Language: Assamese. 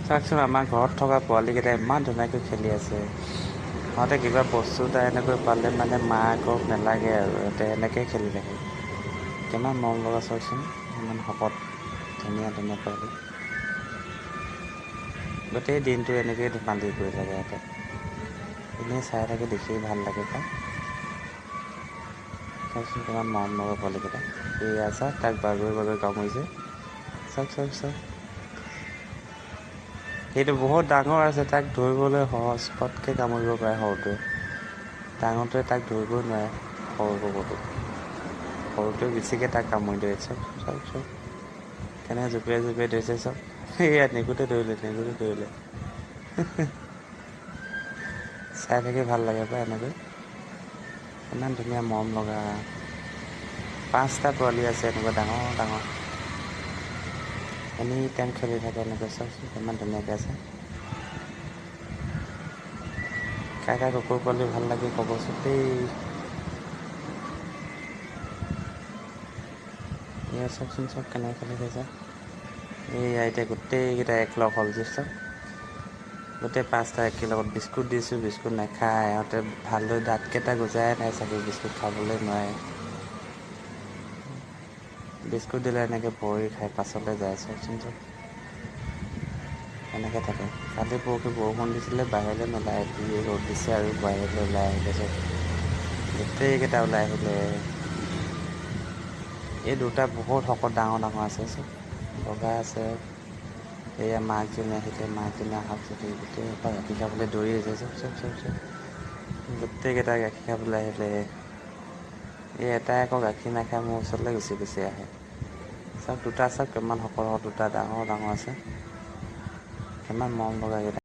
চাওকচোন আমাৰ ঘৰত থকা পোৱালীকেইটা ইমান ধুনীয়াকৈ খেলি আছে। সিহঁতে কিবা বস্তু এটা এনেকৈ পালে মানে মাকক নালাগে আৰু সিহঁতে এনেকৈ খেলি থাকে। কিমান মৰম লগা চাওকচোন, ইমান শকত ধুনীয়া ধুনীয়া পোৱালি। গোটেই দিনটো এনেকৈয়ে ধেমালি কৰি থাকে সিহঁতে। এনেই চাই থাকে দেখি ভাল লাগে পায়। চাওকচোন কিমান মৰম লগা পোৱালিকেইটা। এয়া চাওক তাক বাগৰি বাগৰি কামুৰিছে। চাওক চাওক চাওক। সেইটো বহুত ডাঙৰ আছে, তাক ধৰিবলৈ সহজ, পটকৈ কামুৰিব পাৰে সৰুটোৱে। ডাঙৰটোৱে তাক ধৰিবই নোৱাৰে, সৰু কুকুৰটোক। সৰুটোৱে বেছিকৈ তাক কামুৰি ধৰে। চাওক চাওক চাওক কেনেকৈ জঁপিয়াই জঁপিয়াই ধৰিছে চাওক। সেয়া নিকুতে ধৰিলে, নিকুতে ধৰিলে। চাই থাকি ভাল লাগে পায় এনেকৈ। ইমান ধুনীয়া মৰম লগা। 5টা পোৱালি আছে এনেকুৱা ডাঙৰ ডাঙৰ। এনি টাইম খেলি থাকে এনেকৈ, চাওকচোন কিমান ধুনীয়াকৈ আছে। কাৰ কাৰ কুকুৰ পোৱালি ভাল লাগে ক'বচোন দেই। এয়া চাওকচোন চাওক কেনেকৈ খেলি থাকে চাওক। এইয়া এতিয়া গোটেইকেইটা একলগ হ'ল যে চাওক। গোটেই 5টা একেলগত বিস্কুট দিছোঁ, বিস্কুট নাখায়। ইহঁতে ভালদৰে দাঁতকেইটা গজাই নাই চাগে, বিস্কুট খাবলৈ নোৱাৰে। বিস্কুট দিলে এনেকৈ ভৰি খাই পাছলৈ যায়, চাওকচোন চাওক। এনেকৈ থাকে। কালি পৰহি বৰষুণ দিছিলে বাহিৰলৈ নোলাই, আজি ৰ'দ দিছে আৰু বাহিৰলৈ ওলাই আহিলে চব। গোটেইকেইটা ওলাই আহিলে। এই দুটা বহুত শকত ডাঙৰ ডাঙৰ আছে চব, বগা আছে। এয়া মাকজনী আহিলে, মাকজনী অহাৰ পিছত গোটেইসোপা গাখীৰ খাবলৈ দৌৰি আছে। চাওক চাওক চাওক চাওক। গোটেইকেইটা গাখীৰ খাবলৈ আহিলে। এই এটাই আকৌ গাখীৰ নাখায়, মোৰ ওচৰলৈ গুচি গুচি আহে। চাওক দুটা চাওক কিমান শকত শকত, দুটা ডাঙৰ ডাঙৰ আছে। কিমান মৰম লগা কেইটা।